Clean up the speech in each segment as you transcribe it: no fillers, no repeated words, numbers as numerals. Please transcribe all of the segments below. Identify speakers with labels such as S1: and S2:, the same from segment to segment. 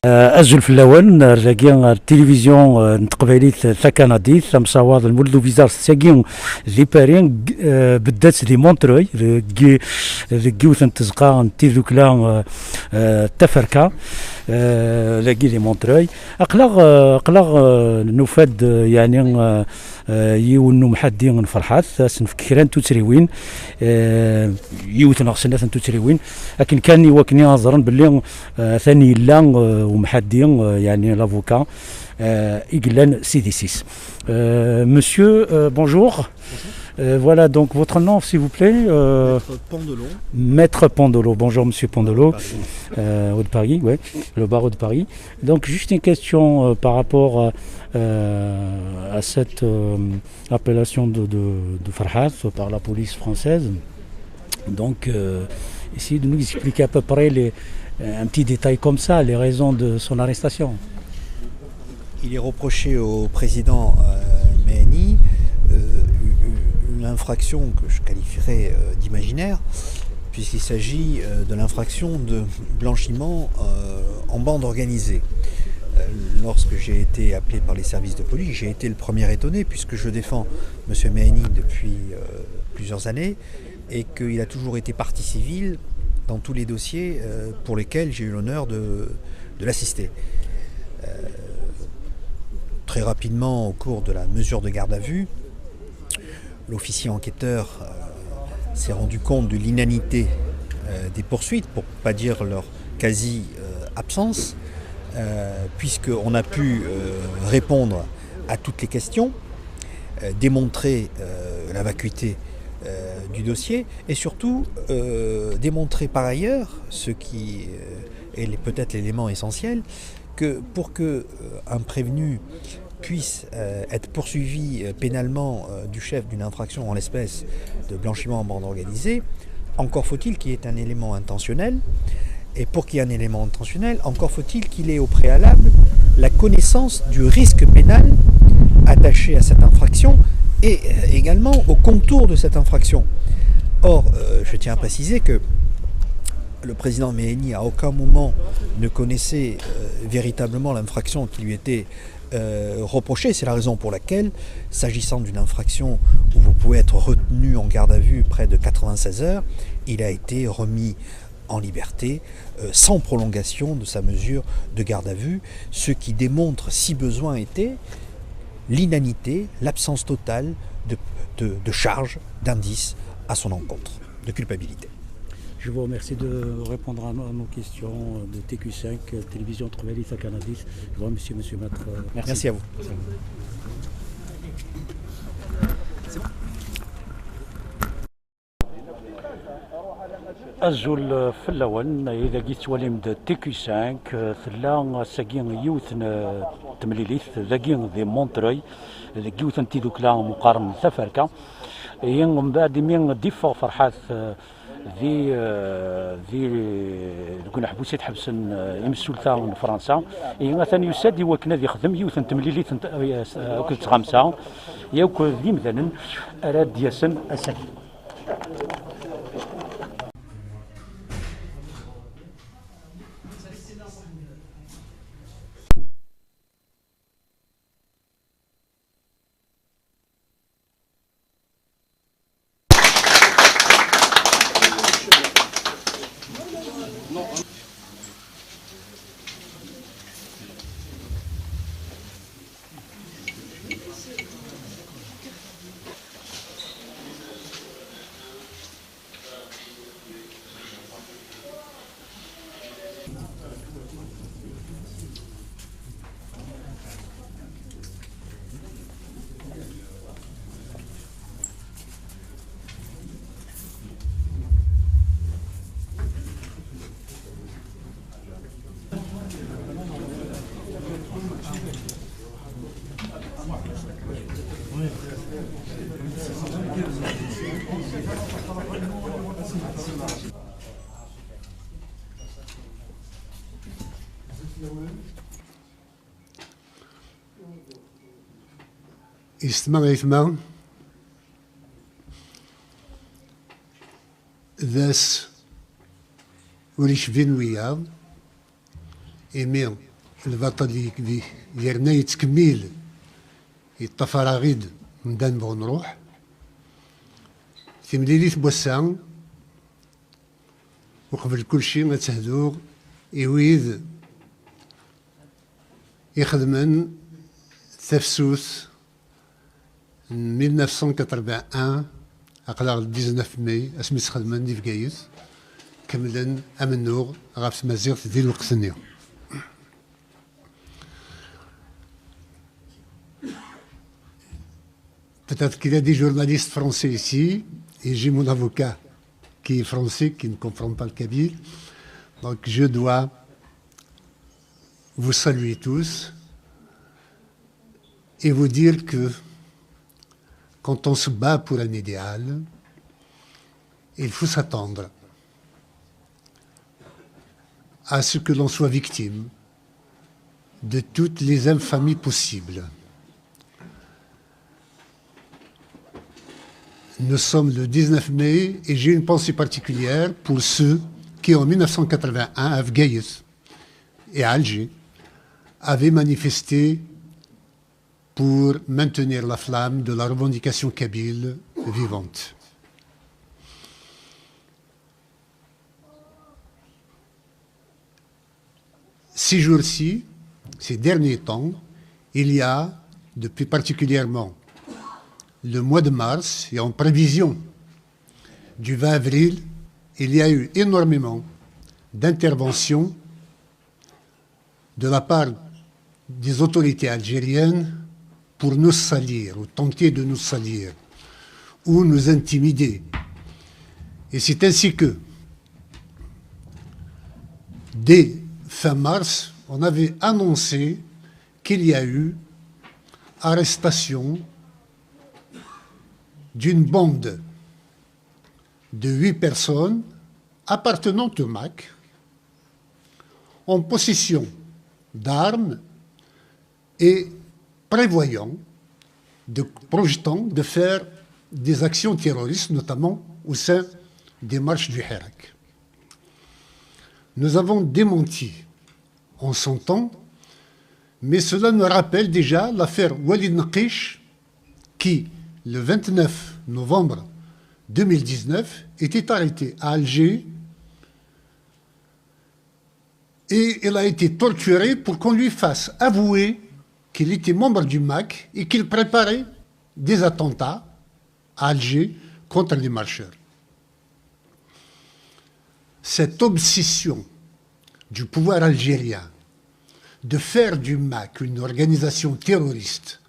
S1: أجل في اللون رجعين التلفزيون نتقبليت ثكناديث ثم صواد المولد وزارة ساقين ذي بارين بدات ذي مونتروي ذي جيوثن تزقان تيذوكلا تفركا لاقي ذي مونتروي أقلق نفاد يعني يونو محدين فرحات سنفكران توتريوين يوثن أغسنات توتريوين لكن كان يوكني نظرا باللي ثاني لا ومحدين يعني لافوكا Iglan CDC. Monsieur, bonjour. Voilà donc votre nom s'il vous plaît.
S2: Maître Pandolo.
S1: Maître Pandolo. Bonjour Monsieur Pandolo. Haut de Paris, ouais, le barreau de Paris. Donc juste une question par rapport à cette appellation de Farhat par la police française. Donc essayez de nous expliquer à peu près un petit détail comme ça, les raisons de son arrestation.
S2: Il est reproché au président Mehni une infraction que je qualifierais d'imaginaire, puisqu'il s'agit de l'infraction de blanchiment en bande organisée. Lorsque j'ai été appelé par les services de police, j'ai été le premier étonné, puisque je défends M. Mehni depuis plusieurs années et qu'il a toujours été partie civile dans tous les dossiers pour lesquels j'ai eu l'honneur de l'assister. Très rapidement, au cours de la mesure de garde à vue, l'officier enquêteur s'est rendu compte de l'inanité des poursuites, pour ne pas dire leur quasi-absence, puisqu'on a pu répondre à toutes les questions, démontrer la vacuité du dossier et surtout démontrer par ailleurs, ce qui est peut-être l'élément essentiel, que pour qu'un prévenu puisse être poursuivi pénalement du chef d'une infraction, en l'espèce de blanchiment en bande organisée, encore faut-il qu'il y ait un élément intentionnel, et pour qu'il y ait un élément intentionnel, encore faut-il qu'il ait au préalable la connaissance du risque pénal attaché à cette infraction et également au contour de cette infraction. Or, je tiens à préciser que le président Mehni à aucun moment ne connaissait véritablement l'infraction qui lui était reprochée. C'est la raison pour laquelle, s'agissant d'une infraction où vous pouvez être retenu en garde à vue près de 96 heures, il a été remis en liberté sans prolongation de sa mesure de garde à vue, ce qui démontre, si besoin était, l'inanité, l'absence totale de charge, d'indices à son encontre, de culpabilité.
S1: Je vous remercie de répondre à nos questions de TQ5, télévision Trovelis à Canadis. Je vous remercie, monsieur Maître.
S2: Merci à vous.
S1: أجل في اللون إذا جيت وليم تيكي 5 ثلا ساقين يوثن تمليليث ذاقين ذي مونتروي ذا يوثن تيدوكلا مقارن ثفركا من بعد من ديفا فرحات ذي نكون حبوسيت حبسن يمسولتا فرنسا مثلا يسادي وكنا ذي خدم يوثن تمليليث كنت خمسة يوك ذي مثلا أراد ياسن أسكي.
S3: يستمع يسمع ذاس وليش بين وياه إيمي البطل اللي يرنا يتكمل يتفراغيد ندان بغ نروح تمليليت بوسان وقبل كل شيء نتهدو يويد يخدمن تفسوس 1981 أقلع 19 ماي اسمي تخدمن دي فكايس كملن أمنوغ غاف مازيغ ديال الوقتني. Peut-être qu'il y a des journalistes français ici, et j'ai mon avocat qui est français, qui ne comprend pas le kabyle. Donc je dois vous saluer tous et vous dire que quand on se bat pour un idéal, il faut s'attendre à ce que l'on soit victime de toutes les infamies possibles. Nous sommes le 19 mai et j'ai une pensée particulière pour ceux qui, en 1981, à Fgaïs et à Alger, avaient manifesté pour maintenir la flamme de la revendication kabyle vivante. Ces jours-ci, ces derniers temps, il y a, depuis particulièrement le mois de mars, et en prévision du 20 avril, il y a eu énormément d'interventions de la part des autorités algériennes pour nous salir, ou tenter de nous salir, ou nous intimider. Et c'est ainsi que, dès fin mars, on avait annoncé qu'il y a eu arrestation d'une bande de 8 personnes appartenant au MAC, en possession d'armes et projetant de faire des actions terroristes, notamment au sein des marches du Hirak. Nous avons démenti en son temps, mais cela nous rappelle déjà l'affaire Walid Nqish qui, le 29 novembre 2019, était arrêté à Alger et il a été torturé pour qu'on lui fasse avouer qu'il était membre du MAC et qu'il préparait des attentats à Alger contre les marcheurs. Cette obsession du pouvoir algérien de faire du MAC une organisation terroriste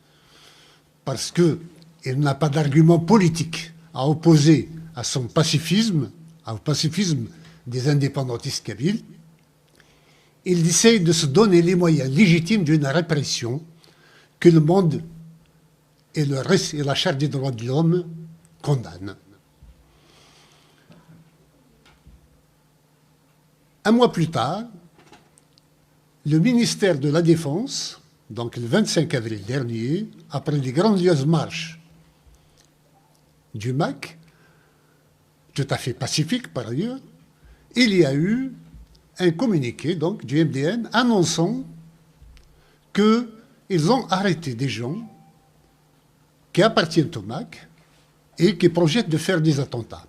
S3: parce qu'il n'a pas d'argument politique à opposer à son pacifisme, au pacifisme des indépendantistes kabyles, il essaie de se donner les moyens légitimes d'une répression que le monde et la Charte des droits de l'homme condamnent. Un mois plus tard, le ministère de la Défense, donc le 25 avril dernier, après les grandioses marches du MAC, tout à fait pacifique par ailleurs, il y a eu un communiqué donc, du MDN annonçant qu'ils ont arrêté des gens qui appartiennent au MAC et qui projettent de faire des attentats.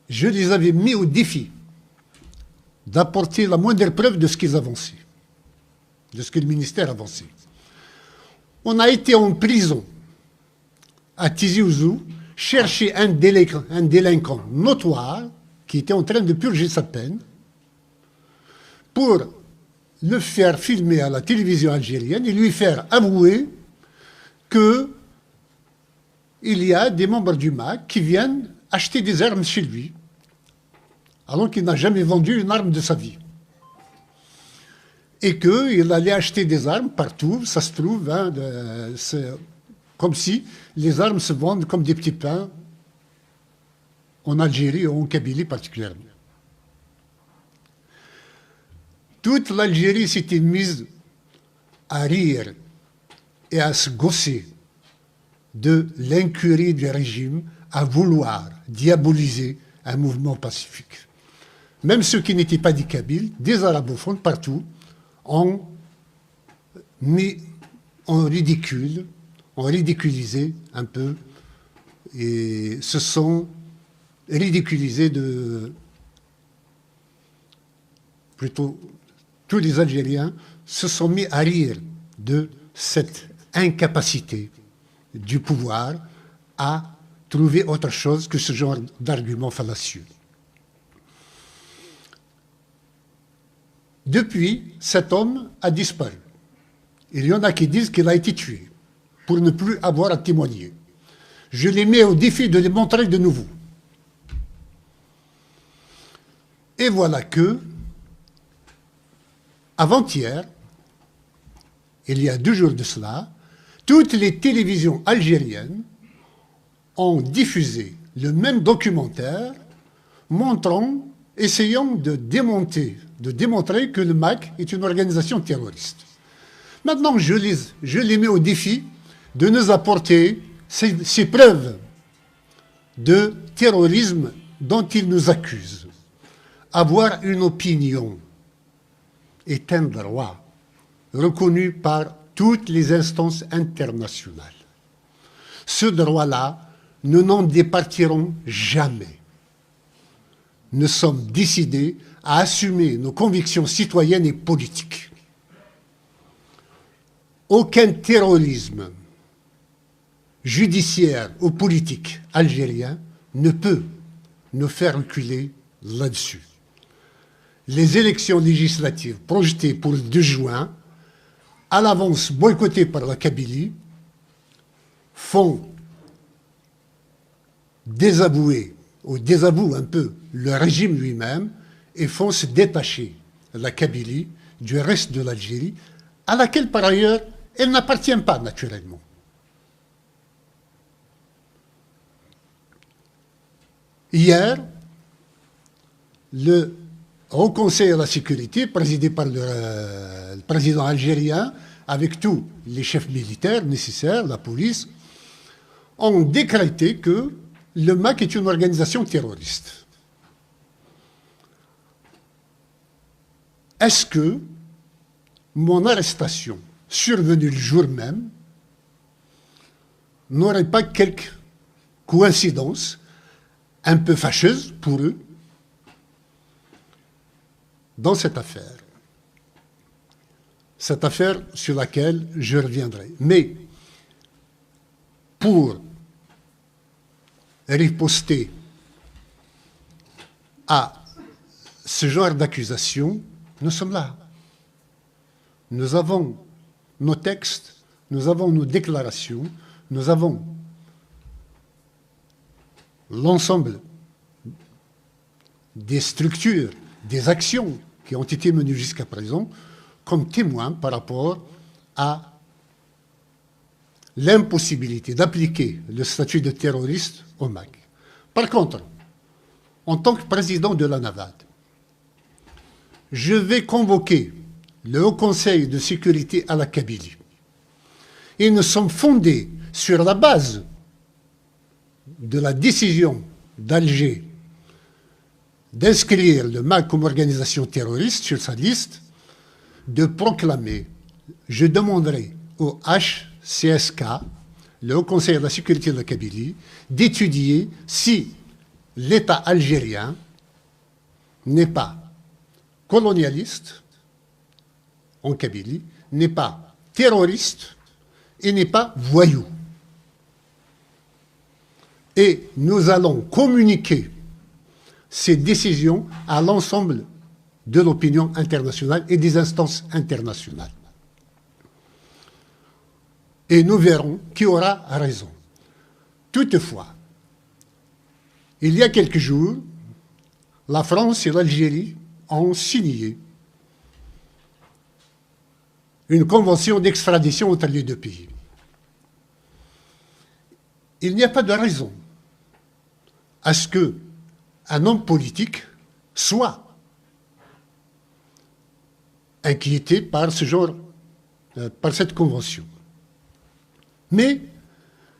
S3: Je les avais mis au défi d'apporter la moindre preuve de ce qu'ils avançaient, de ce que le ministère avançait. On a été en prison à Tizi Ouzou, chercher un délinquant notoire qui était en train de purger sa peine pour le faire filmer à la télévision algérienne et lui faire avouer qu'il y a des membres du MAC qui viennent acheter des armes chez lui, alors qu'il n'a jamais vendu une arme de sa vie. Et qu'il allait acheter des armes partout, ça se trouve, hein, comme si les armes se vendent comme des petits pains en Algérie ou en Kabylie particulièrement. Toute l'Algérie s'était mise à rire et à se gausser de l'incurie du régime à vouloir diaboliser un mouvement pacifique. même ceux qui n'étaient pas des Kabyles, des arabophones partout, ont mis en ridicule, ont ridiculisé un peu, et se sont ridiculisés plutôt, tous les Algériens se sont mis à rire de cette incapacité du pouvoir à trouver autre chose que ce genre d'argument fallacieux. Depuis, cet homme a disparu. Il y en a qui disent qu'il a été tué pour ne plus avoir à témoigner. Je les mets au défi de les montrer de nouveau. Et voilà que, avant-hier, il y a 2 jours de cela, toutes les télévisions algériennes ont diffusé le même documentaire montrant, essayant de démontrer que le MAC est une organisation terroriste. Maintenant, je les mets au défi de nous apporter ces preuves de terrorisme dont ils nous accusent. Avoir une opinion est un droit reconnu par toutes les instances internationales. Ce droit-là, nous n'en départirons jamais. Nous sommes décidés à assumer nos convictions citoyennes et politiques. Aucun terrorisme judiciaire ou politique algérien ne peut nous faire reculer là-dessus. Les élections législatives projetées pour le 2 juin, à l'avance boycottées par la Kabylie, font désavouer, ou désavouent un peu le régime lui-même, et font se détacher la Kabylie du reste de l'Algérie, à laquelle par ailleurs elle n'appartient pas naturellement. Hier, le Haut Conseil à la sécurité, présidé par le président algérien, avec tous les chefs militaires nécessaires, la police, ont décrété que le MAC est une organisation terroriste. Est-ce que mon arrestation, survenue le jour même, n'aurait pas quelque coïncidence un peu fâcheuse pour eux dans cette affaire? Cette affaire sur laquelle je reviendrai. Mais pour riposter à ce genre d'accusation, nous sommes là. Nous avons nos textes, nous avons nos déclarations, nous avons l'ensemble des structures, des actions qui ont été menées jusqu'à présent comme témoins par rapport à l'impossibilité d'appliquer le statut de terroriste au MAC. Par contre, en tant que président de la NAVAD, je vais convoquer le Haut Conseil de sécurité à la Kabylie. Et nous sommes fondés sur la base de la décision d'Alger d'inscrire le MAC comme organisation terroriste sur sa liste, de proclamer, je demanderai au HCSK, le Haut Conseil de la sécurité de la Kabylie, d'étudier si l'État algérien n'est pas colonialiste en Kabylie, n'est pas terroriste et n'est pas voyou. Et nous allons communiquer ces décisions à l'ensemble de l'opinion internationale et des instances internationales. Et nous verrons qui aura raison. Toutefois, il y a quelques jours, la France et l'Algérie ont signé une convention d'extradition entre les 2 pays. Il n'y a pas de raison à ce qu'un homme politique soit inquiété par par cette convention. Mais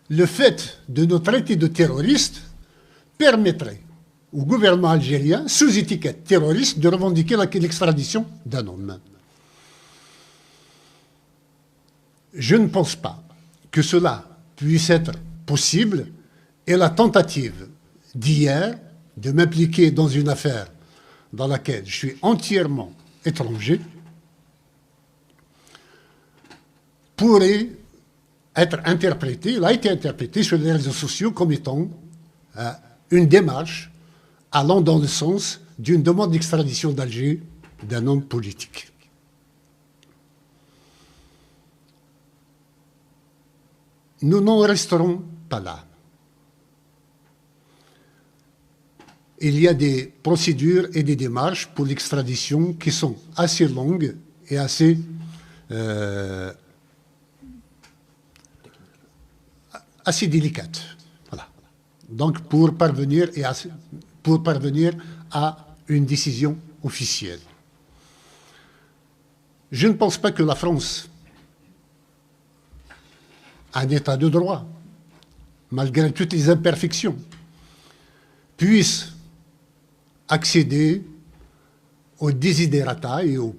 S3: le fait de nous traiter de terroristes permettrait au gouvernement algérien, sous étiquette terroriste, de revendiquer l'extradition d'un homme. Je ne pense pas que cela puisse être possible, et la tentative d'hier de m'impliquer dans une affaire dans laquelle je suis entièrement étranger pourrait être interprétée, il a été interprété sur les réseaux sociaux comme étant une démarche allant dans le sens d'une demande d'extradition d'Alger d'un homme politique. Nous n'en resterons pas là. Il y a des procédures et des démarches pour l'extradition qui sont assez longues et assez délicates. Voilà. Donc pour parvenir à une décision officielle. Je ne pense pas que la France, un État de droit, malgré toutes les imperfections, puisse accéder aux desiderata et aux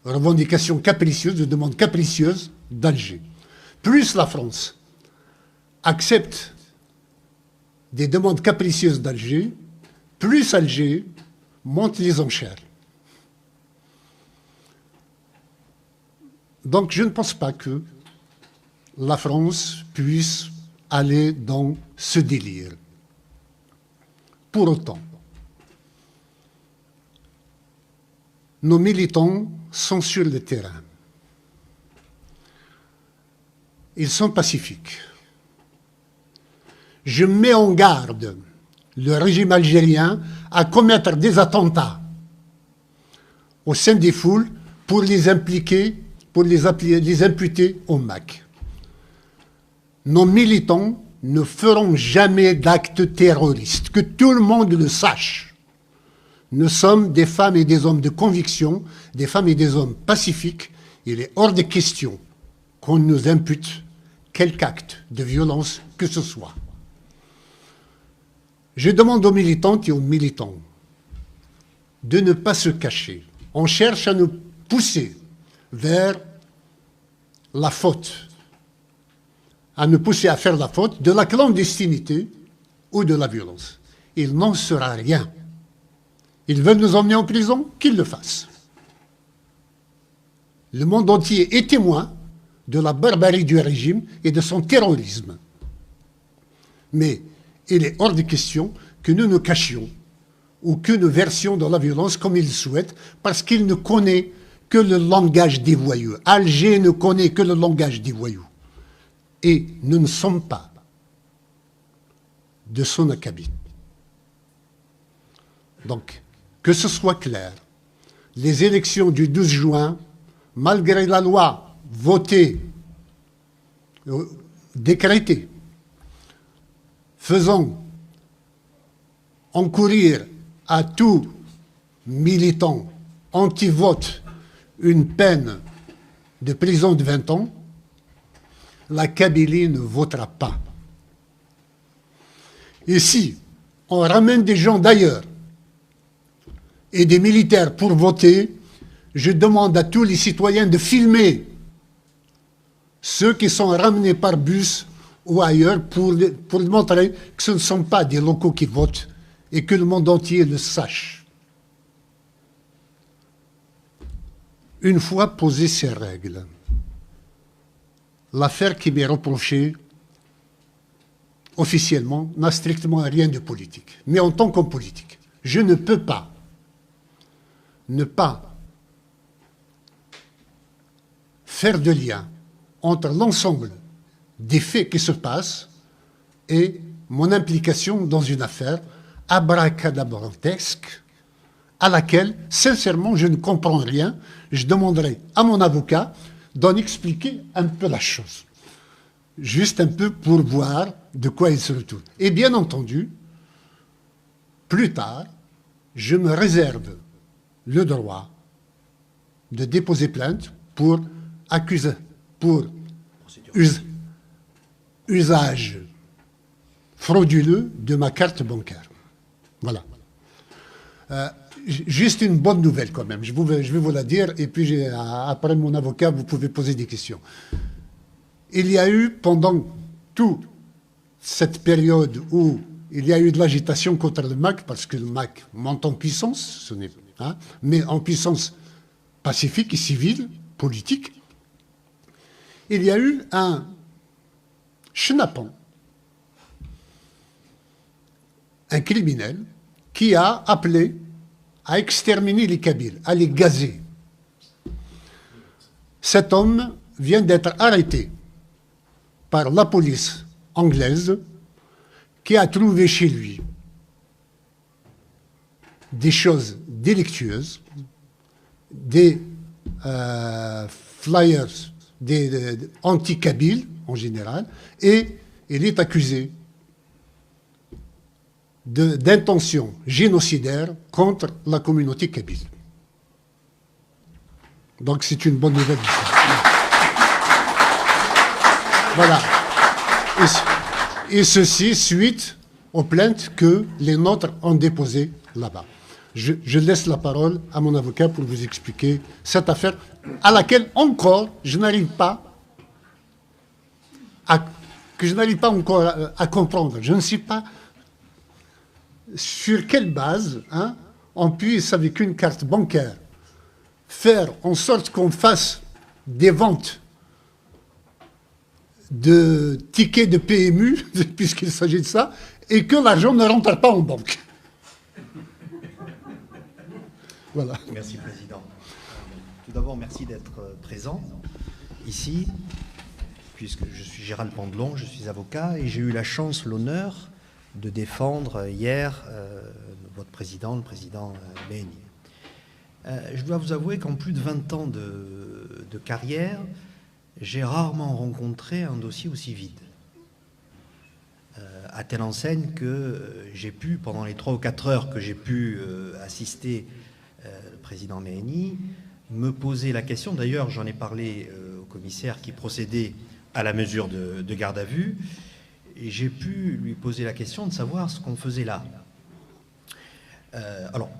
S3: revendications capricieuses, aux demandes capricieuses d'Alger. Plus la France accepte des demandes capricieuses d'Alger, plus Alger monte les enchères. Donc je ne pense pas que la France puisse aller dans ce délire. Pour autant, nos militants sont sur le terrain. Ils sont pacifiques. Je mets en garde le régime algérien à commettre des attentats au sein des foules pour les impliquer, pour les imputer au MAC. Nos militants ne feront jamais d'actes terroristes, que tout le monde le sache. Nous sommes des femmes et des hommes de conviction, des femmes et des hommes pacifiques. Il est hors de question qu'on nous impute quelque acte de violence que ce soit. Je demande aux militantes et aux militants de ne pas se cacher. On cherche à nous pousser vers la faute, à nous pousser à faire la faute de la clandestinité ou de la violence. Il n'en sera rien. Ils veulent nous emmener en prison, qu'ils le fassent. Le monde entier est témoin de la barbarie du régime et de son terrorisme. Mais il est hors de question que nous nous cachions ou que nous versions dans la violence comme ils souhaitent, parce qu'il ne connaît que le langage des voyous. Alger ne connaît que le langage des voyous. Et nous ne sommes pas de son acabit. Donc, que ce soit clair, les élections du 12 juin, malgré la loi votée, décrétée, faisant encourir à tout militant anti-vote une peine de prison de 20 ans, la Kabylie ne votera pas. Et si on ramène des gens d'ailleurs et des militaires pour voter, je demande à tous les citoyens de filmer ceux qui sont ramenés par bus ou ailleurs pour montrer que ce ne sont pas des locaux qui votent et que le monde entier le sache. Une fois posées ces règles, l'affaire qui m'est reprochée officiellement n'a strictement rien de politique. Mais en tant qu'homme politique, je ne peux pas ne pas faire de lien entre l'ensemble des faits qui se passent et mon implication dans une affaire abracadabrantesque à laquelle, sincèrement, je ne comprends rien. Je demanderai à mon avocat d'en expliquer un peu la chose. Juste un peu pour voir de quoi il se retourne. Et bien entendu, plus tard, je me réserve le droit de déposer plainte pour usage frauduleux de ma carte bancaire. Voilà. Juste une bonne nouvelle quand même, je vais vous la dire, et puis après mon avocat, vous pouvez poser des questions. Il y a eu, pendant toute cette période où il y a eu de l'agitation contre le MAC, parce que le MAC monte en puissance, mais en puissance pacifique et civile, politique, il y a eu un chenapan, un criminel, qui a appelé à exterminer les Kabyles, à les gazer. Cet homme vient d'être arrêté par la police anglaise qui a trouvé chez lui des choses délictueuses, des flyers, des anti-Kabyles en général, et il est accusé d'intention génocidaire contre la communauté kabyle. Donc c'est une bonne nouvelle. Voilà. Et ceci suite aux plaintes que les nôtres ont déposées là-bas. Je laisse la parole à mon avocat pour vous expliquer cette affaire à laquelle encore je n'arrive pas encore à comprendre. Je ne sais pas sur quelle base on puisse, avec une carte bancaire, faire en sorte qu'on fasse des ventes de tickets de PMU, puisqu'il s'agit de ça, et que l'argent ne rentre pas en banque. Voilà.
S2: Merci, Président. Tout d'abord, merci d'être présent ici, puisque je suis Gérald Pandelon, je suis avocat, et j'ai eu la chance, l'honneur de défendre hier votre président, le président Mehni. Je dois vous avouer qu'en plus de 20 ans de carrière, j'ai rarement rencontré un dossier aussi vide. À telle enseigne que j'ai pu, pendant les 3 ou 4 heures que j'ai pu assister le président Mehni, me poser la question, d'ailleurs j'en ai parlé au commissaire qui procédait à la mesure de garde à vue, et j'ai pu lui poser la question de savoir ce qu'on faisait là. Alors,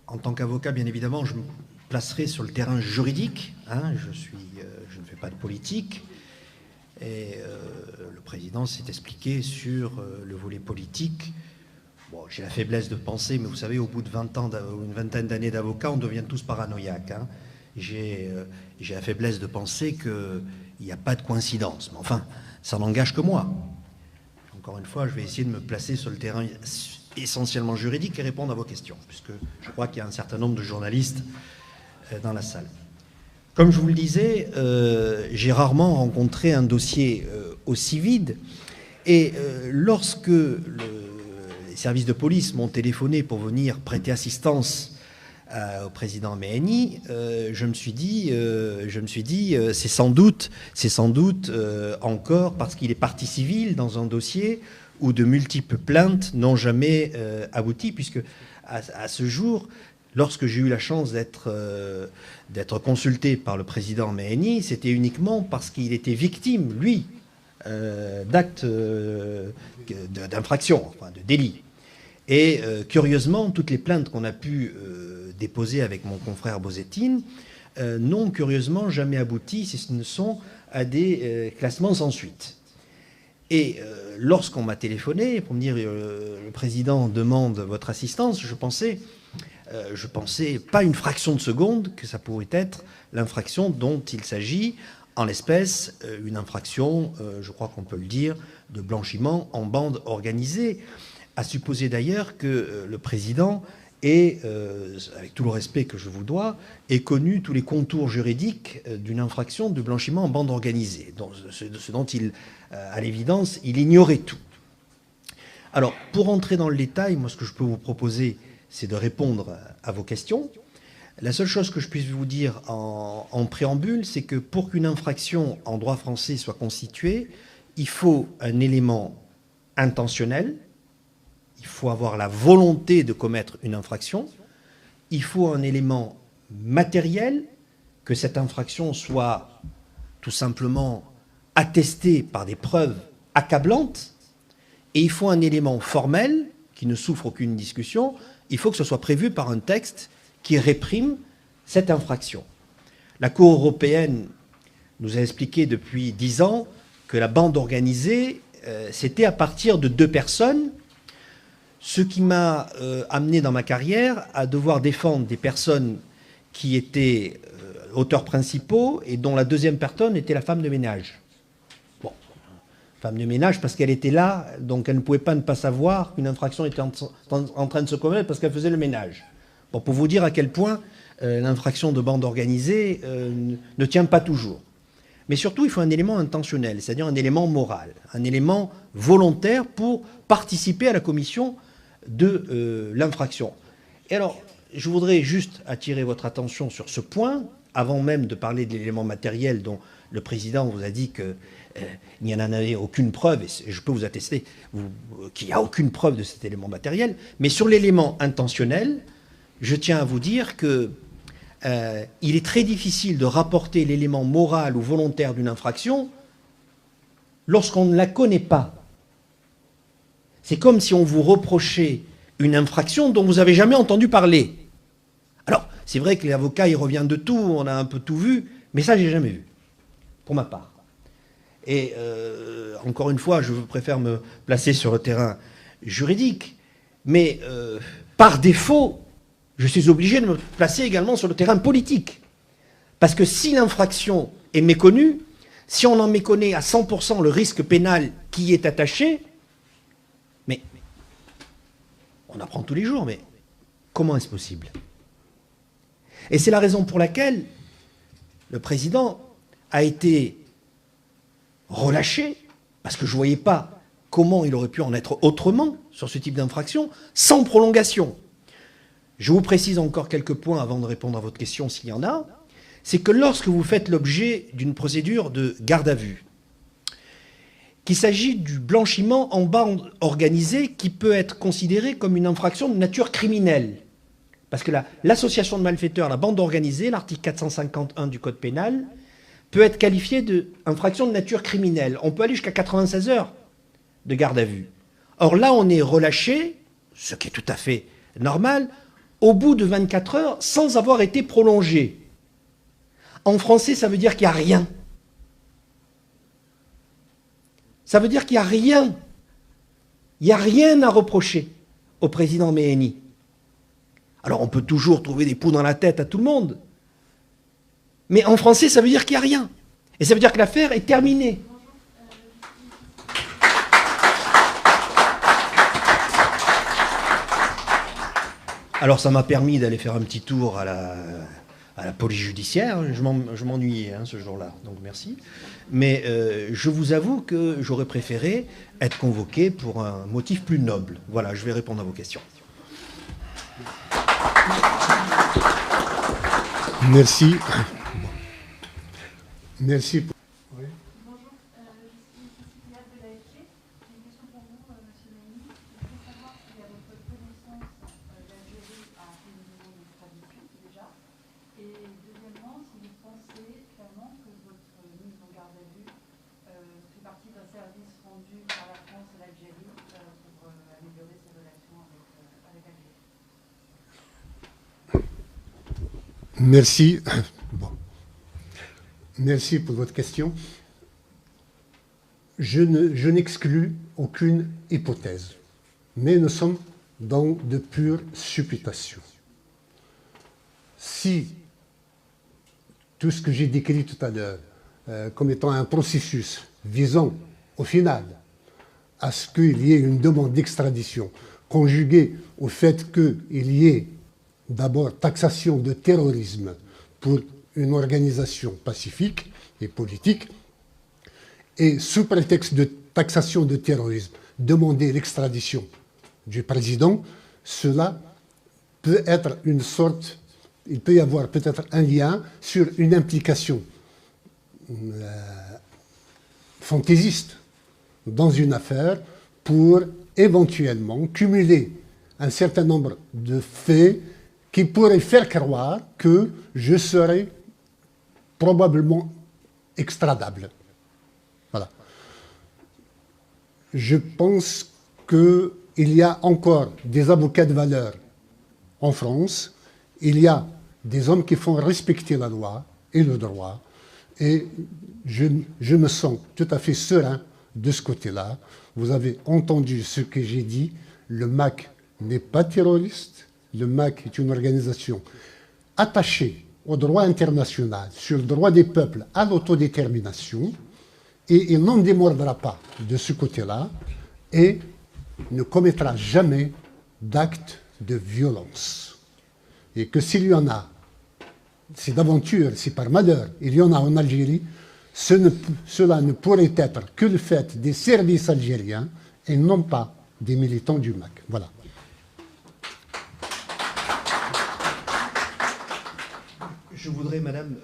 S2: en tant qu'avocat, bien évidemment, je me placerai sur le terrain juridique. Je ne fais pas de politique. Et le président s'est expliqué sur le volet politique. Bon, j'ai la faiblesse de penser, mais vous savez, au bout de 20 ans, une vingtaine d'années d'avocat, on devient tous paranoïaques. J'ai la faiblesse de penser qu'il n'y a pas de coïncidence. Mais enfin, ça n'engage que moi. Encore une fois, je vais essayer de me placer sur le terrain essentiellement juridique et répondre à vos questions, puisque je crois qu'il y a un certain nombre de journalistes dans la salle. Comme je vous le disais, j'ai rarement rencontré un dossier aussi vide. Et lorsque les services de police m'ont téléphoné pour venir prêter assistance au président Mehni, je me suis dit, c'est sans doute encore parce qu'il est partie civile dans un dossier où de multiples plaintes n'ont jamais abouti, puisque à ce jour, lorsque j'ai eu la chance d'être consulté par le président Mehni, c'était uniquement parce qu'il était victime, lui, d'actes d'infraction, enfin de délit. Et curieusement, toutes les plaintes qu'on a pu déposer avec mon confrère Bozettine n'ont curieusement jamais abouti, si ce ne sont à des classements sans suite. Et lorsqu'on m'a téléphoné pour me dire le président demande votre assistance, je pensais pas une fraction de seconde que ça pourrait être l'infraction dont il s'agit, en l'espèce une infraction, je crois qu'on peut le dire, de blanchiment en bande organisée. À supposer d'ailleurs que le président est, avec tout le respect que je vous dois, ait connu tous les contours juridiques d'une infraction de blanchiment en bande organisée, ce dont il, à l'évidence, il ignorait tout. Alors, pour entrer dans le détail, moi, ce que je peux vous proposer, c'est de répondre à vos questions. La seule chose que je puisse vous dire en préambule, c'est que pour qu'une infraction en droit français soit constituée, il faut un élément intentionnel, il faut avoir la volonté de commettre une infraction, il faut un élément matériel, que cette infraction soit tout simplement attestée par des preuves accablantes, et il faut un élément formel, qui ne souffre aucune discussion, il faut que ce soit prévu par un texte qui réprime cette infraction. La Cour européenne nous a expliqué depuis 10 ans que la bande organisée, c'était à partir de 2 personnes, ce qui m'a amené dans ma carrière à devoir défendre des personnes qui étaient auteurs principaux et dont la deuxième personne était la femme de ménage. Bon, femme de ménage parce qu'elle était là, donc elle ne pouvait pas ne pas savoir qu'une infraction était en train de se commettre parce qu'elle faisait le ménage. Bon, pour vous dire à quel point l'infraction de bande organisée ne tient pas toujours. Mais surtout, il faut un élément intentionnel, c'est-à-dire un élément moral, un élément volontaire pour participer à la commission de l'infraction. Et alors, je voudrais juste attirer votre attention sur ce point, avant même de parler de l'élément matériel dont le président vous a dit qu'il n'y en avait aucune preuve, et je peux vous attester qu'il n'y a aucune preuve de cet élément matériel, mais sur l'élément intentionnel, je tiens à vous dire que il est très difficile de rapporter l'élément moral ou volontaire d'une infraction lorsqu'on ne la connaît pas. C'est comme si on vous reprochait une infraction dont vous n'avez jamais entendu parler. Alors, c'est vrai que l'avocat, il revient de tout, on a un peu tout vu, mais ça, j'ai jamais vu, pour ma part. Et encore une fois, je préfère me placer sur le terrain juridique, mais par défaut, je suis obligé de me placer également sur le terrain politique. Parce que si l'infraction est méconnue, si on en méconnaît à 100% le risque pénal qui y est attaché, mais on apprend tous les jours, mais comment est-ce possible? Et c'est la raison pour laquelle le président a été relâché, parce que je ne voyais pas comment il aurait pu en être autrement sur ce type d'infraction, sans prolongation. Je vous précise encore quelques points avant de répondre à votre question s'il y en a. C'est que lorsque vous faites l'objet d'une procédure de garde à vue, qu'il s'agit du blanchiment en bande organisée qui peut être considéré comme une infraction de nature criminelle. Parce que l'association de malfaiteurs, la bande organisée, l'article 451 du Code pénal, peut être qualifiée d'infraction de nature criminelle. On peut aller jusqu'à 96 heures de garde à vue. Or là, on est relâché, ce qui est tout à fait normal, au bout de 24 heures, sans avoir été prolongé. En français, ça veut dire qu'il n'y a rien. Ça veut dire qu'il n'y a rien. Il n'y a rien à reprocher au président Méhéni. Alors, on peut toujours trouver des poux dans la tête à tout le monde. Mais en français, ça veut dire qu'il n'y a rien. Et ça veut dire que l'affaire est terminée. Alors, ça m'a permis d'aller faire un petit tour à la police judiciaire. Je m'ennuyais ce jour-là, donc merci. Mais je vous avoue que j'aurais préféré être convoqué pour un motif plus noble. Voilà, je vais répondre à vos questions.
S3: Merci. Merci. Oui.
S4: Bonjour, je suis titulaire de l'AFG. J'ai une question pour vous, monsieur Méhéni. Je voudrais savoir si à votre connaissance, l'Algérie a fait une demande d'extradition déjà. Et deuxièmement, si vous pensez clairement que votre mise en garde à vue fait partie d'un service rendu par la France à l'Algérie pour améliorer ses relations avec l'Algérie.
S3: Merci. Bon. Merci pour votre question. Je n'exclus aucune hypothèse, mais nous sommes dans de pures supputations. Si tout ce que j'ai décrit tout à l'heure comme étant un processus visant au final à ce qu'il y ait une demande d'extradition conjuguée au fait qu'il y ait d'abord taxation de terrorisme pour une organisation pacifique et politique, et sous prétexte de taxation de terrorisme, demander l'extradition du président, cela peut être une sorte, il peut y avoir peut-être un lien sur une implication fantaisiste dans une affaire pour éventuellement cumuler un certain nombre de faits qui pourraient faire croire que je serais probablement extradable. Voilà. Je pense que il y a encore des avocats de valeur en France, il y a des hommes qui font respecter la loi et le droit, et je me sens tout à fait serein de ce côté-là. Vous avez entendu ce que j'ai dit, le MAC n'est pas terroriste, le MAC est une organisation attachée au droit international, sur le droit des peuples à l'autodétermination, et il n'en démordra pas de ce côté-là, et ne commettra jamais d'actes de violence. Et que s'il y en a, c'est d'aventure, c'est par malheur, il y en a en Algérie, cela ne pourrait être que le fait des services algériens et non pas des militants du MAC. Voilà.
S2: Je voudrais, madame,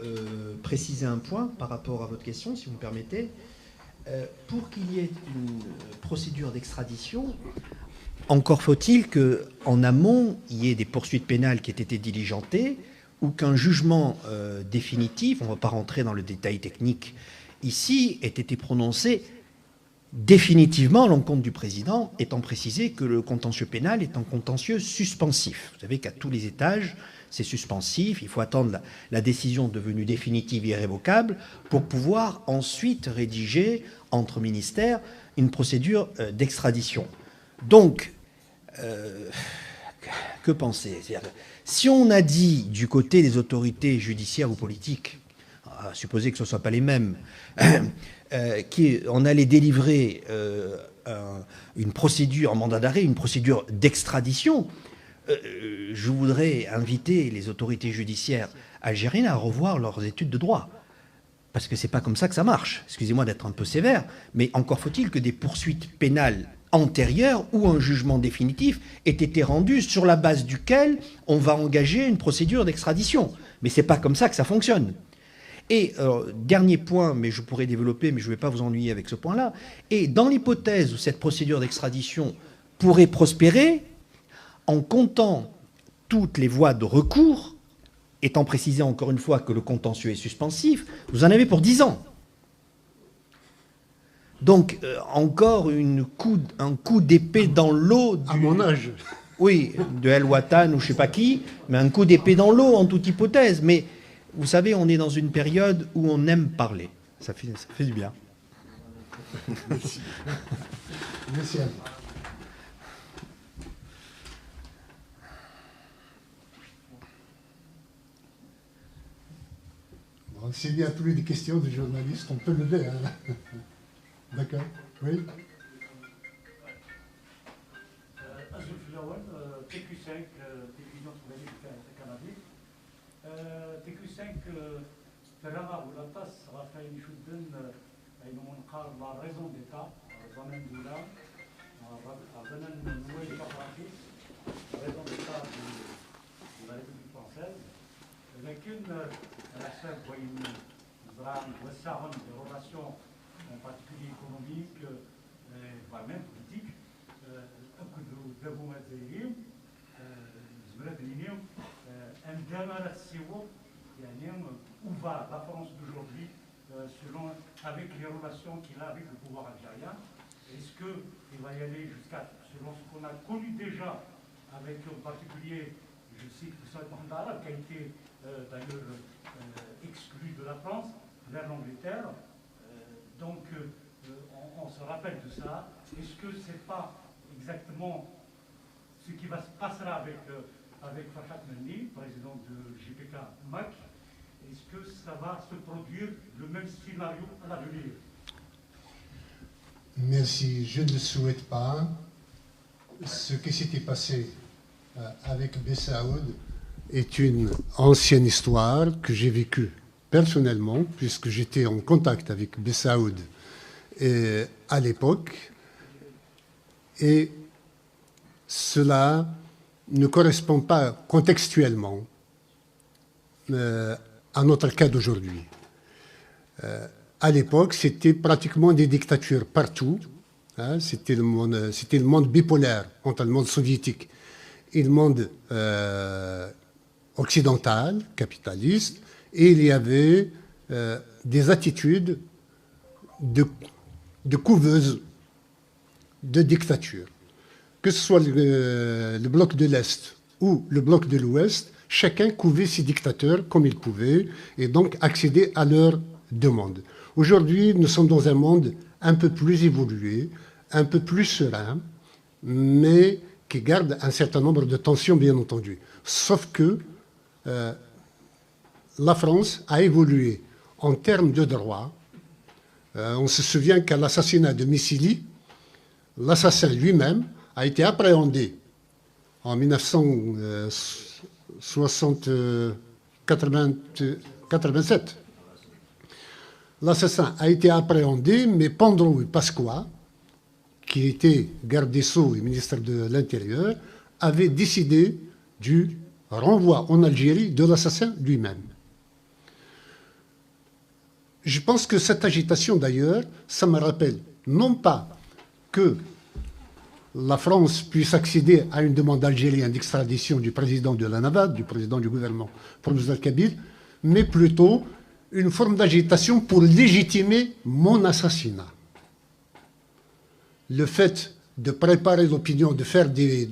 S2: préciser un point par rapport à votre question, si vous me permettez. Pour qu'il y ait une procédure d'extradition, encore faut-il qu'en amont, il y ait des poursuites pénales qui aient été diligentées ou qu'un jugement définitif, on ne va pas rentrer dans le détail technique ici, ait été prononcé définitivement à l'encontre du président, étant précisé que le contentieux pénal est un contentieux suspensif. Vous savez qu'à tous les étages, c'est suspensif, il faut attendre la décision devenue définitive et irrévocable pour pouvoir ensuite rédiger entre ministères une procédure d'extradition. Donc, que penser? Si on a dit du côté des autorités judiciaires ou politiques, à supposer que ce ne soit pas les mêmes, qu'on allait délivrer une procédure, un mandat d'arrêt, une procédure d'extradition, je voudrais inviter les autorités judiciaires algériennes à revoir leurs études de droit. Parce que ce n'est pas comme ça que ça marche. Excusez-moi d'être un peu sévère, mais encore faut-il que des poursuites pénales antérieures ou un jugement définitif aient été rendus sur la base duquel on va engager une procédure d'extradition. Mais ce n'est pas comme ça que ça fonctionne. Et dernier point, mais je pourrais développer, mais je ne vais pas vous ennuyer avec ce point-là, et dans l'hypothèse où cette procédure d'extradition pourrait prospérer, en comptant toutes les voies de recours, étant précisé encore une fois que le contentieux est suspensif, vous en avez pour 10 ans. Donc, encore un coup d'épée dans l'eau.
S3: À mon âge.
S2: Oui, de El Watan ou je ne sais pas qui, mais un coup d'épée dans l'eau en toute hypothèse. Mais vous savez, on est dans une période où on aime parler. Ça fait du bien.
S3: Merci. Merci à vous. Bon, s'il n'y a plus de questions de journalistes, on peut lever. Hein. D'accord. Oui.
S1: TQ5, télévision souveraine canadienne. TQ5, Ferrara ou la tasse, Raphaël Chouden, la raison d'État, Zanen Doula, Zanen Noué Papatis, la raison d'État de la République française. لكن الحساب بين الزراعة والسعر des relations en particulier économiques, voire même politiques, où va la France d'aujourd'hui avec les relations qu'il a avec le pouvoir algérien? Est-ce qu'il va y aller jusqu'à, selon ce qu'on a connu déjà, avec en particulier, je cite le mandat qui a été d'ailleurs exclu de la France vers l'Angleterre, donc on se rappelle de ça. Est-ce que ce n'est pas exactement ce qui va se passer avec Farhat Menni, président de JPK MAC? Est-ce que ça va se produire le même scénario à l'avenir?
S3: Merci, je ne souhaite pas. Ce qui s'était passé avec Bessaoud est une ancienne histoire que j'ai vécue personnellement, puisque j'étais en contact avec Bessaoud à l'époque, et cela ne correspond pas contextuellement à notre cas d'aujourd'hui. À l'époque, c'était pratiquement des dictatures partout. Hein, c'était le monde bipolaire entre le monde soviétique et le monde occidental, capitaliste, et il y avait des attitudes de couveuses de dictature. que ce soit le bloc de l'Est ou le bloc de l'Ouest, chacun couvait ses dictateurs comme il pouvait et donc accéder à leurs demandes. Aujourd'hui, nous sommes dans un monde un peu plus évolué, un peu plus serein, mais qui garde un certain nombre de tensions, bien entendu. Sauf que la France a évolué en termes de droit. On se souvient qu'à l'assassinat de Missili, l'assassin lui-même a été appréhendé en 1987. L'assassin a été appréhendé, mais Pandro Pasqua, qui était garde des Sceaux et ministre de l'Intérieur, avait décidé du renvoi en Algérie de l'assassin lui-même. Je pense que cette agitation, d'ailleurs, ça me rappelle non pas que la France puisse accéder à une demande algérienne d'extradition du président de la NAVAD, du président du gouvernement provisoire kabyle, mais plutôt une forme d'agitation pour légitimer mon assassinat. Le fait de préparer l'opinion, de faire des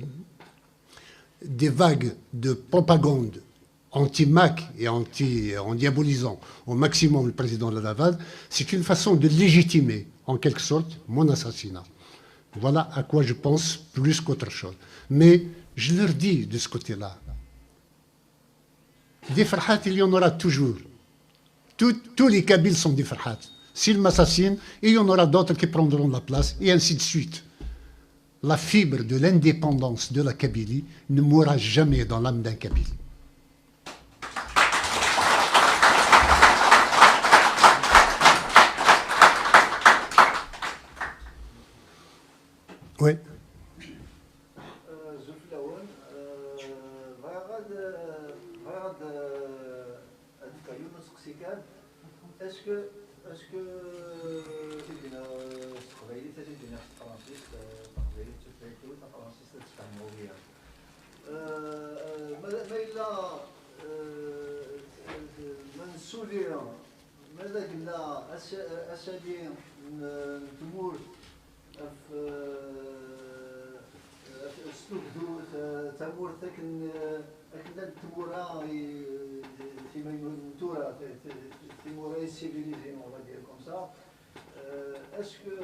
S3: vagues de propagande anti-MAC et en diabolisant au maximum le président de la NAVAD, c'est une façon de légitimer, en quelque sorte, mon assassinat. Voilà à quoi je pense plus qu'autre chose. Mais je leur dis de ce côté-là, des farhats, il y en aura toujours. Tous les Kabyles sont des farhats. S'ils m'assassinent, il y en aura d'autres qui prendront la place, et ainsi de suite. La fibre de l'indépendance de la Kabylie ne mourra jamais dans l'âme d'un Kabyle. Oui.
S5: Est-ce que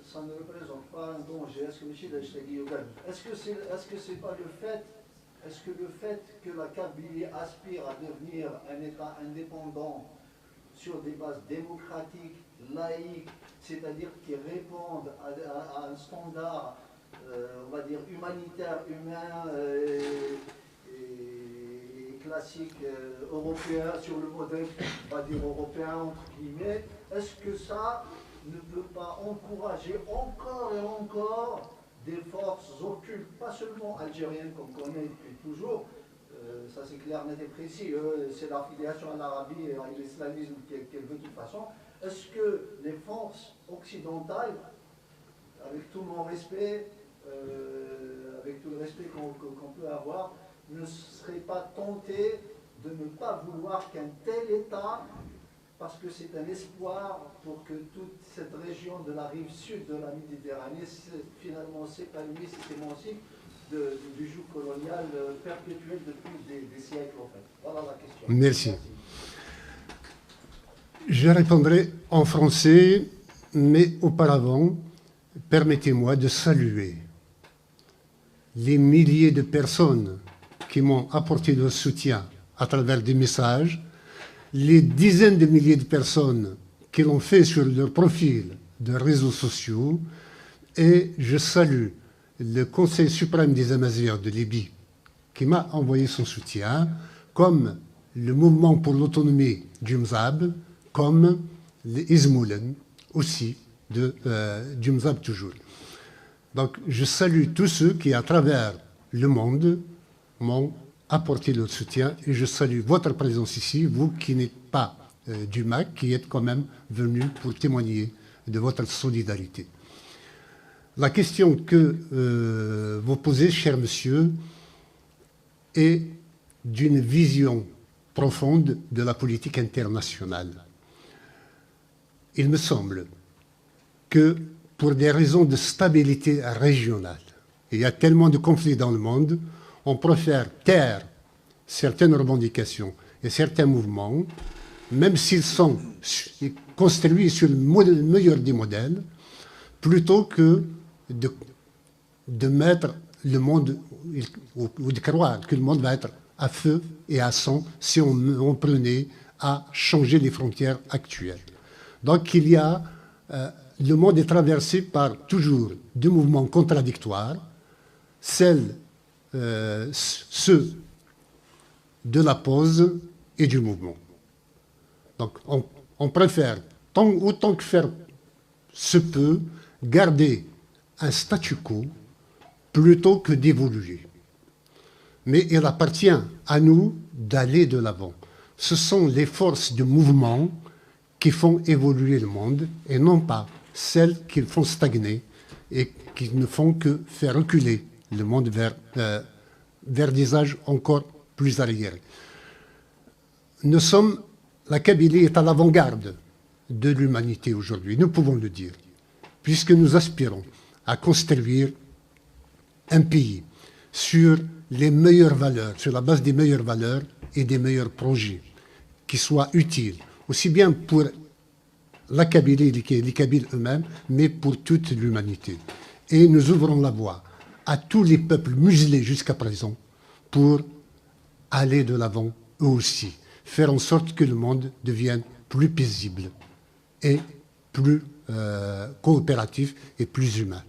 S5: ça ne représente pas un danger? Est-ce que c'est pas le fait, est-ce que le fait que la Kabylie aspire à devenir un État indépendant sur des bases démocratiques, laïques, c'est-à-dire qui répondent à un standard, on va dire, humanitaire, humain et classique européen, sur le modèle, on va dire, européen, entre guillemets, est-ce que ça ne peut pas encourager encore et encore des forces occultes, pas seulement algériennes comme on connaît depuis toujours, ça c'est clair, net et précis, c'est l'affiliation à l'Arabie et à l'islamisme qu'elle veut de toute façon. Est-ce que les forces occidentales, avec tout mon respect, avec tout le respect qu'on peut avoir, ne seraient pas tentées de ne pas vouloir qu'un tel État, parce que c'est un espoir pour que toute cette région de la rive sud de la Méditerranée finalement s'épanouisse, s'émancipe du joug colonial perpétuel depuis des siècles en fait. Voilà la question.
S3: Merci. Je répondrai en français, mais auparavant, permettez-moi de saluer les milliers de personnes qui m'ont apporté leur soutien à travers des messages, les dizaines de milliers de personnes qui l'ont fait sur leur profil de réseaux sociaux, et je salue le Conseil suprême des Amazighs de Libye qui m'a envoyé son soutien, comme le mouvement pour l'autonomie du Mzab, comme les Izmoulen aussi, du Mzab toujours. Donc je salue tous ceux qui, à travers le monde, m'ont apporté leur soutien, et je salue votre présence ici, vous qui n'êtes pas du MAC, qui êtes quand même venus pour témoigner de votre solidarité. La question que vous posez, cher monsieur, est d'une vision profonde de la politique internationale. Il me semble que pour des raisons de stabilité régionale, il y a tellement de conflits dans le monde, on préfère taire certaines revendications et certains mouvements, même s'ils sont construits sur le meilleur des modèles, plutôt que de mettre le monde, ou de croire que le monde va être à feu et à sang si on prenait à changer les frontières actuelles. Donc il y a, le monde est traversé par toujours deux mouvements contradictoires, ceux de la pause et du mouvement. Donc on préfère, autant que faire se peut, garder un statu quo plutôt que d'évoluer. Mais il appartient à nous d'aller de l'avant. Ce sont les forces de mouvement qui font évoluer le monde et non pas celles qui le font stagner et qui ne font que faire reculer le monde vers des âges encore plus arriérés. La Kabylie est à l'avant-garde de l'humanité aujourd'hui, nous pouvons le dire, puisque nous aspirons à construire un pays sur les meilleures valeurs, sur la base des meilleures valeurs et des meilleurs projets qui soient utiles, aussi bien pour la Kabylie et les Kabyles eux-mêmes, mais pour toute l'humanité. Et nous ouvrons la voie à tous les peuples muselés jusqu'à présent pour aller de l'avant eux aussi, faire en sorte que le monde devienne plus paisible et plus coopératif et plus humain.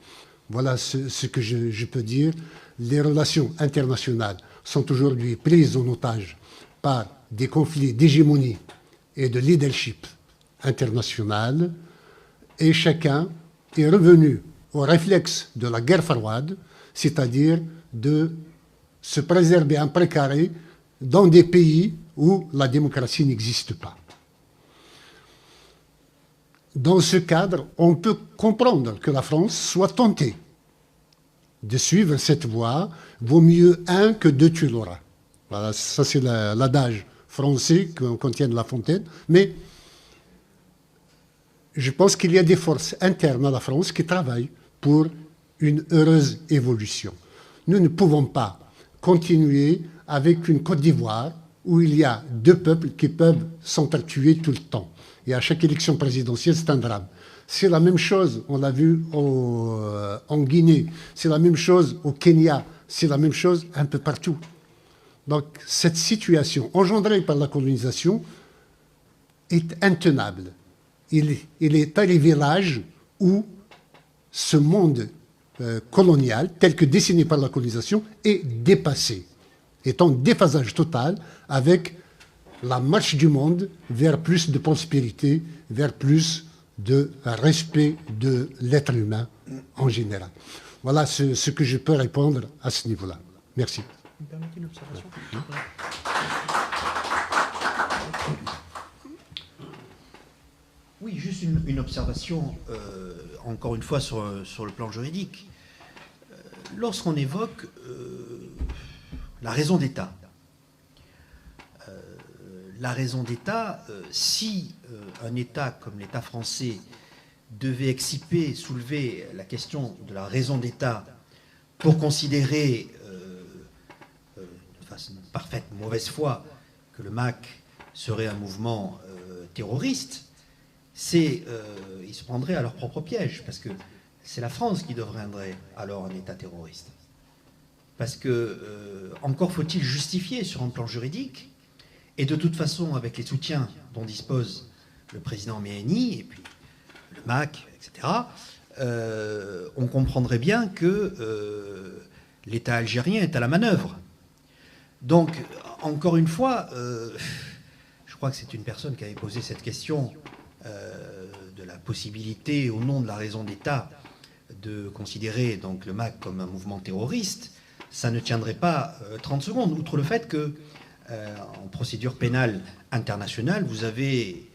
S3: Voilà ce que je peux dire. Les relations internationales sont aujourd'hui prises en otage par des conflits d'hégémonie et de leadership international, et chacun est revenu au réflexe de la guerre froide, c'est-à-dire de se préserver un précaré dans des pays où la démocratie n'existe pas. Dans ce cadre, on peut comprendre que la France soit tentée de suivre cette voie. Vaut mieux un que deux, tu l'auras. Voilà, ça c'est l'adage français qu'on tient de La Fontaine. Mais je pense qu'il y a des forces internes à la France qui travaillent pour une heureuse évolution. Nous ne pouvons pas continuer avec une Côte d'Ivoire où il y a deux peuples qui peuvent s'entretuer tout le temps. Et à chaque élection présidentielle, c'est un drame. C'est la même chose, on l'a vu en Guinée, c'est la même chose au Kenya, c'est la même chose un peu partout. Donc cette situation engendrée par la colonisation est intenable. Il est arrivé l'âge où ce monde colonial, tel que dessiné par la colonisation, est dépassé, est en déphasage total avec la marche du monde vers plus de prospérité, vers plus de respect de l'être humain en général. Voilà ce que je peux répondre à ce niveau-là. Merci.
S6: Vous me permettez une observation ? Oui, juste une observation, encore une fois sur le plan juridique. Lorsqu'on évoque la raison d'État, si un État comme l'État français devait soulever la question de la raison d'État pour considérer de façon parfaite mauvaise foi que le MAC serait un mouvement terroriste, ils se prendraient à leur propre piège, parce que c'est la France qui deviendrait alors un État terroriste. Parce que encore faut-il justifier sur un plan juridique. Et de toute façon, avec les soutiens dont dispose le président Méhéni, et puis le MAC, etc., on comprendrait bien que l'État algérien est à la manœuvre. Donc, encore une fois, je crois que c'est une personne qui avait posé cette question de la possibilité, au nom de la raison d'État, de considérer donc, le MAC comme un mouvement terroriste. Ça ne tiendrait pas 30 secondes, outre le fait que en procédure pénale internationale, vous avez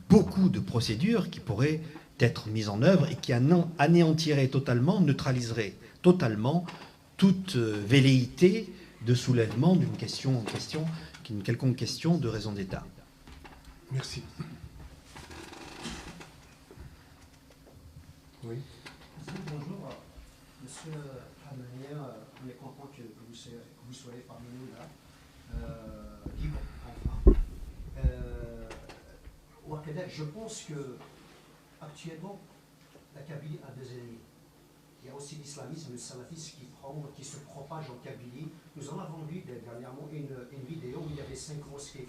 S6: beaucoup de procédures qui pourraient être mises en œuvre et qui anéantiraient totalement, neutraliseraient totalement toute velléité de soulèvement d'une quelconque question de raison d'État.
S3: Merci. Oui.
S7: Bonjour. Monsieur Hamani, on est content que vous soyez parmi nous là, libre, enfin. Ouattara, je pense que actuellement, la Kabylie a deux ennemis. Il y a aussi l'islamisme, le salafisme qui se propage en Kabylie. Nous en avons vu dernièrement une vidéo où il y avait 5 mosquées.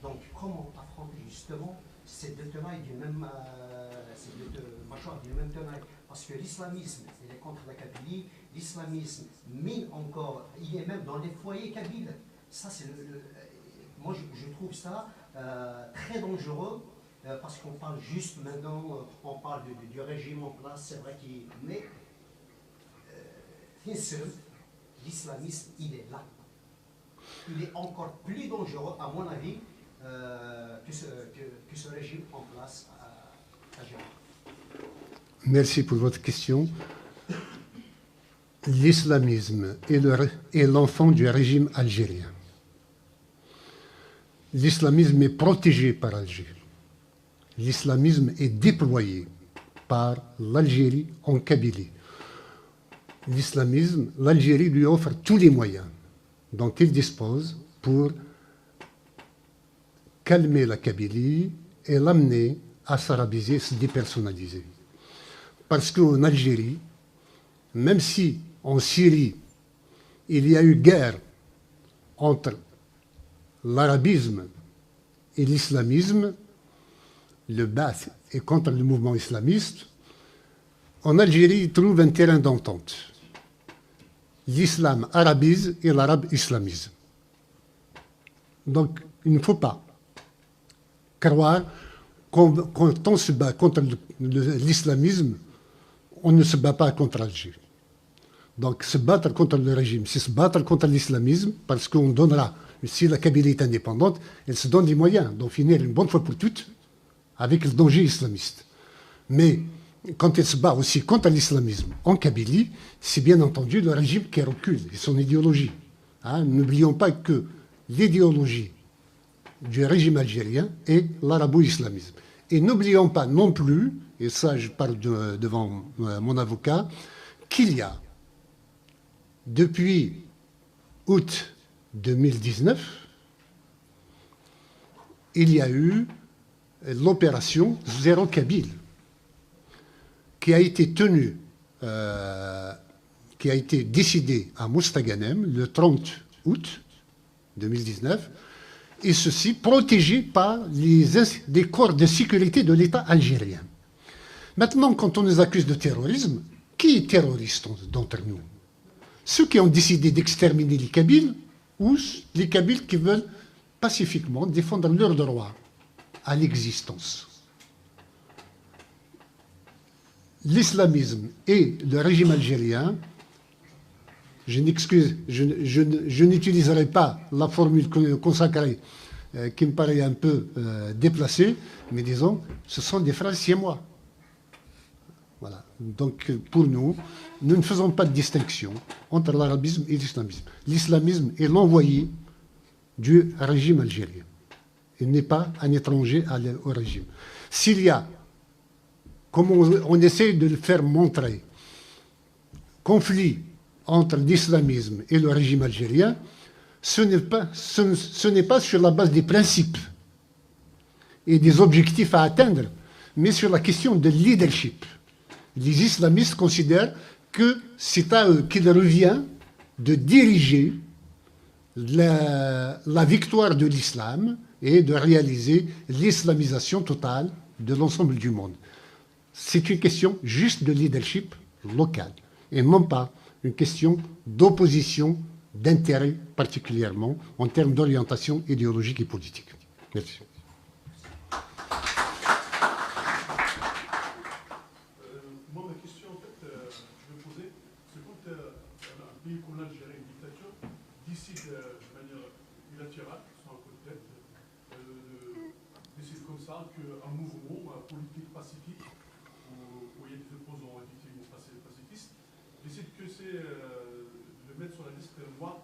S7: Donc comment affronter justement ces deux tenailles du même, ces deux mâchoires du même tenaille? Parce que l'islamisme, il est contre la Kabylie, l'islamisme mine encore, il est même dans les foyers kabyles. Ça, c'est moi, je trouve ça très dangereux. Parce qu'on parle juste maintenant, on parle du régime en place, c'est vrai qu'il... Mais, l'islamisme, il est là. Il est encore plus dangereux, à mon avis, que ce régime en place à Gérard.
S3: Merci pour votre question. L'islamisme est l'enfant du régime algérien. L'islamisme est protégé par Alger. L'islamisme est déployé par l'Algérie en Kabylie. L'islamisme, l'Algérie lui offre tous les moyens dont il dispose pour calmer la Kabylie et l'amener à s'arabiser, se dépersonnaliser. Parce qu'en Algérie, même si en Syrie, il y a eu guerre entre l'arabisme et l'islamisme, le Ba'ath est contre le mouvement islamiste, en Algérie, il trouve un terrain d'entente. L'islam arabise et l'arabe islamise. Donc, il ne faut pas croire quand on se bat contre l'islamisme, on ne se bat pas contre l'Algérie. Donc, se battre contre le régime, c'est se battre contre l'islamisme, parce qu'on donnera, si la Kabylie est indépendante, elle se donne les moyens d'en finir une bonne fois pour toutes avec le danger islamiste. Mais quand elle se bat aussi contre l'islamisme en Kabylie, c'est bien entendu le régime qui recule et son idéologie. Hein, n'oublions pas que l'idéologie du régime algérien est l'arabo-islamisme. Et n'oublions pas non plus, et ça je parle devant mon avocat, qu'il y a depuis août 2019, il y a eu l'opération Zéro Kabyle, qui a été tenue, qui a été décidée à Mostaganem le 30 août 2019, et ceci protégé par des corps de sécurité de l'État algérien. Maintenant, quand on nous accuse de terrorisme, qui est terroriste d'entre nous? Ceux qui ont décidé d'exterminer les Kabyles ou les Kabyles qui veulent pacifiquement défendre leur droit à l'existence. L'islamisme et le régime algérien, je n'utiliserai pas la formule consacrée qui me paraît un peu déplacée, mais disons, ce sont des phrases siamois. Voilà. Donc, pour nous, nous ne faisons pas de distinction entre l'arabisme et l'islamisme. L'islamisme est l'envoyé du régime algérien. Il n'est pas un étranger au régime. S'il y a, comme on essaie de le faire montrer, conflit entre l'islamisme et le régime algérien, ce n'est pas sur la base des principes et des objectifs à atteindre, mais sur la question de leadership. Les islamistes considèrent que c'est à eux qu'il revient de diriger la victoire de l'islam et de réaliser l'islamisation totale de l'ensemble du monde. C'est une question juste de leadership local et non pas une question d'opposition d'intérêt particulièrement en termes d'orientation idéologique et politique. Merci.
S8: Moi, ma question, en fait, je vais poser, c'est quand un pays comme l'Algérie, une dictature, décide de manière unilatérale, sans un coup de tête, décide comme ça qu'un mouvement politique pacifique, où il y a des opposants effectivement pacifistes, décide que c'est de le mettre sur la liste noire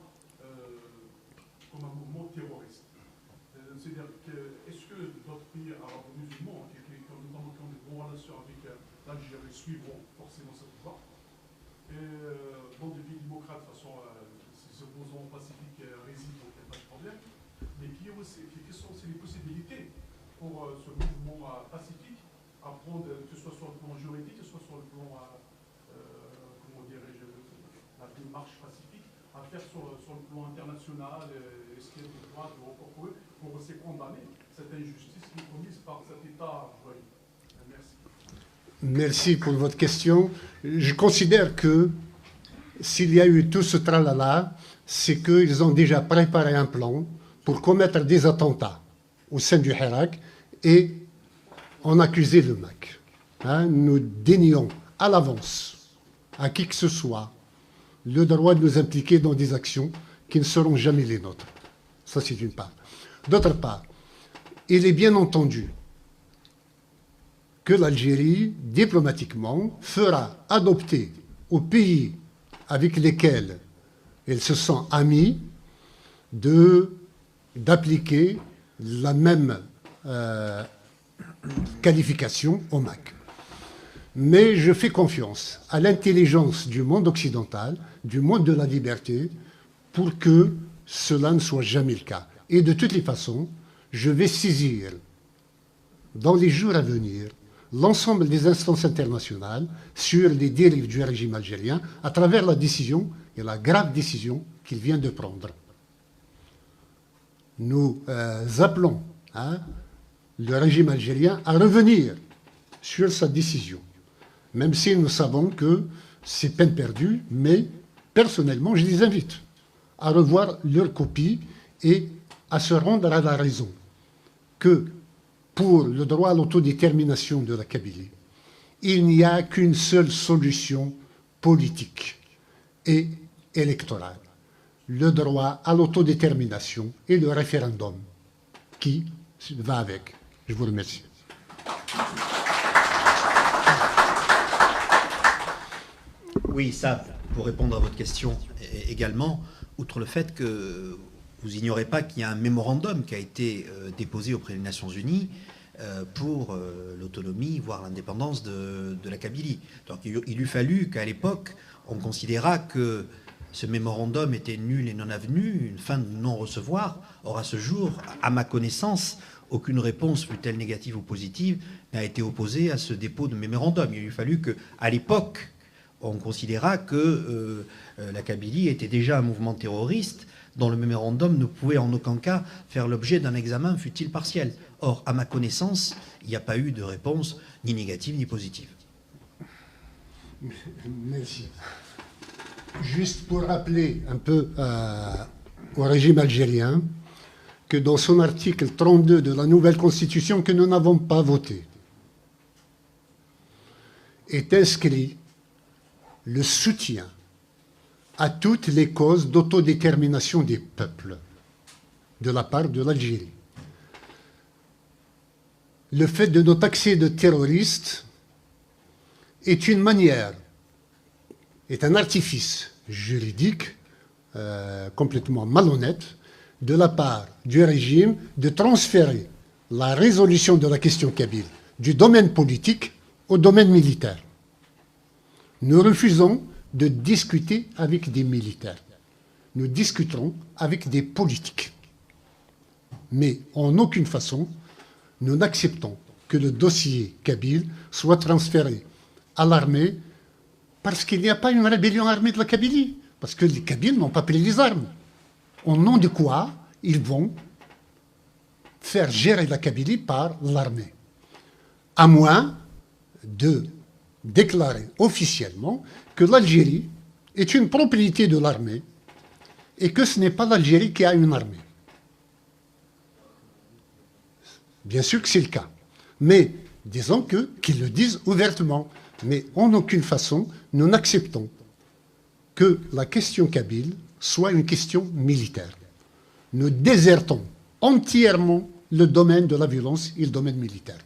S8: comme un mouvement terroriste. C'est-à-dire est-ce que d'autres pays arabo-musulmans, notamment qui ont de bonnes relations avec l'Algérie, suivront forcément cette voie? dans des pays démocrates, de toute façon, ces opposants pacifiques résident, donc il n'y a pas de problème. Mais quelles sont les possibilités pour ce mouvement pacifique à prendre, que ce soit sur le plan juridique, que ce soit sur le plan, comment dirais-je, la démarche pacifique, à faire sur le plan international, est-ce qu'il y a des droits pour aussi condamner cette injustice qui est commise par cet État joyeux. Merci.
S3: Merci pour votre question. Je considère que s'il y a eu tout ce tralala, c'est qu'ils ont déjà préparé un plan pour commettre des attentats au sein du Hirak et en accuser le MAC. Nous dénions à l'avance à qui que ce soit le droit de nous impliquer dans des actions qui ne seront jamais les nôtres. Ça, c'est d'une part. D'autre part, il est bien entendu que l'Algérie, diplomatiquement, fera adopter aux pays avec lesquels elle se sent amie d'appliquer la même qualification au MAC. Mais je fais confiance à l'intelligence du monde occidental, du monde de la liberté, pour que cela ne soit jamais le cas. Et de toutes les façons, je vais saisir, dans les jours à venir, l'ensemble des instances internationales sur les dérives du régime algérien à travers la décision, et la grave décision qu'il vient de prendre. Nous appelons le régime algérien à revenir sur sa décision, même si nous savons que c'est peine perdue, mais personnellement, je les invite à revoir leur copie et à se rendre à la raison que pour le droit à l'autodétermination de la Kabylie, il n'y a qu'une seule solution politique et électorale, le droit à l'autodétermination et le référendum qui va avec. Je vous remercie.
S6: Oui, ça, pour répondre à votre question également, outre le fait que vous ignorez pas qu'il y a un mémorandum qui a été déposé auprès des Nations Unies pour l'autonomie, voire l'indépendance de la Kabylie. Donc il eût fallu qu'à l'époque, on considérât que ce mémorandum était nul et non avenu, une fin de non-recevoir. Or, à ce jour, à ma connaissance, aucune réponse, fût-elle négative ou positive, n'a été opposée à ce dépôt de mémorandum. Il eût fallu qu'à l'époque, on considéra que la Kabylie était déjà un mouvement terroriste dont le mémorandum ne pouvait en aucun cas faire l'objet d'un examen, fût-il partiel. Or, à ma connaissance, il n'y a pas eu de réponse ni négative ni positive.
S3: Merci. Juste pour rappeler un peu au régime algérien que dans son article 32 de la nouvelle constitution que nous n'avons pas votée, est inscrit le soutien à toutes les causes d'autodétermination des peuples de la part de l'Algérie. Le fait de nous taxer de terroristes est une manière, est un artifice juridique complètement malhonnête de la part du régime de transférer la résolution de la question kabyle du domaine politique au domaine militaire. Nous refusons de discuter avec des militaires. Nous discuterons avec des politiques. Mais en aucune façon, nous n'acceptons que le dossier kabyle soit transféré à l'armée parce qu'il n'y a pas une rébellion armée de la Kabylie. Parce que les Kabyles n'ont pas pris les armes. Au nom de quoi ils vont faire gérer la Kabylie par l'armée. À moins de déclarer officiellement que l'Algérie est une propriété de l'armée et que ce n'est pas l'Algérie qui a une armée. Bien sûr que c'est le cas. Mais disons qu'ils le disent ouvertement. Mais en aucune façon, nous n'acceptons que la question kabyle soit une question militaire. Nous désertons entièrement le domaine de la violence et le domaine militaire.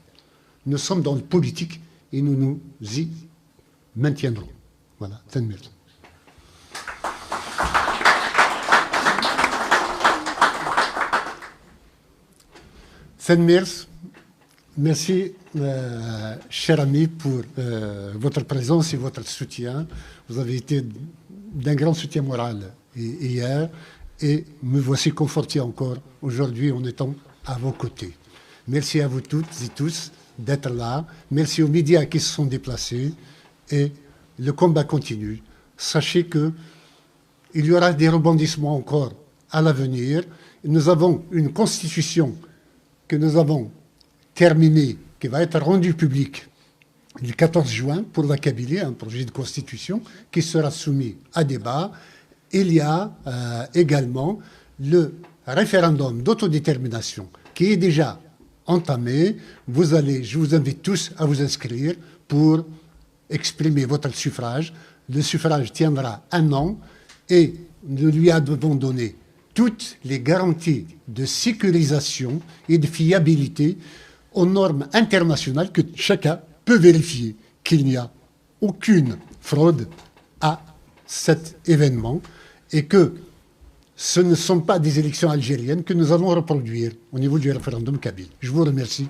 S3: Nous sommes dans le politique et nous nous y maintiendrons. Voilà, merci. Merci. Merci, cher ami, pour votre présence et votre soutien. Vous avez été d'un grand soutien moral hier et me voici conforté encore aujourd'hui en étant à vos côtés. Merci à vous toutes et tous d'être là. Merci aux médias qui se sont déplacés et le combat continue. Sachez que il y aura des rebondissements encore à l'avenir. Nous avons une constitution que nous avons terminée, qui va être rendue publique le 14 juin pour la Kabylie, un projet de constitution qui sera soumis à débat. Il y a également le référendum d'autodétermination qui est déjà entamé. Je vous invite tous à vous inscrire pour exprimer votre suffrage. Le suffrage tiendra 1 an et nous lui avons donné toutes les garanties de sécurisation et de fiabilité aux normes internationales que chacun peut vérifier qu'il n'y a aucune fraude à cet événement et que ce ne sont pas des élections algériennes que nous allons reproduire au niveau du référendum kabyle. Je vous remercie.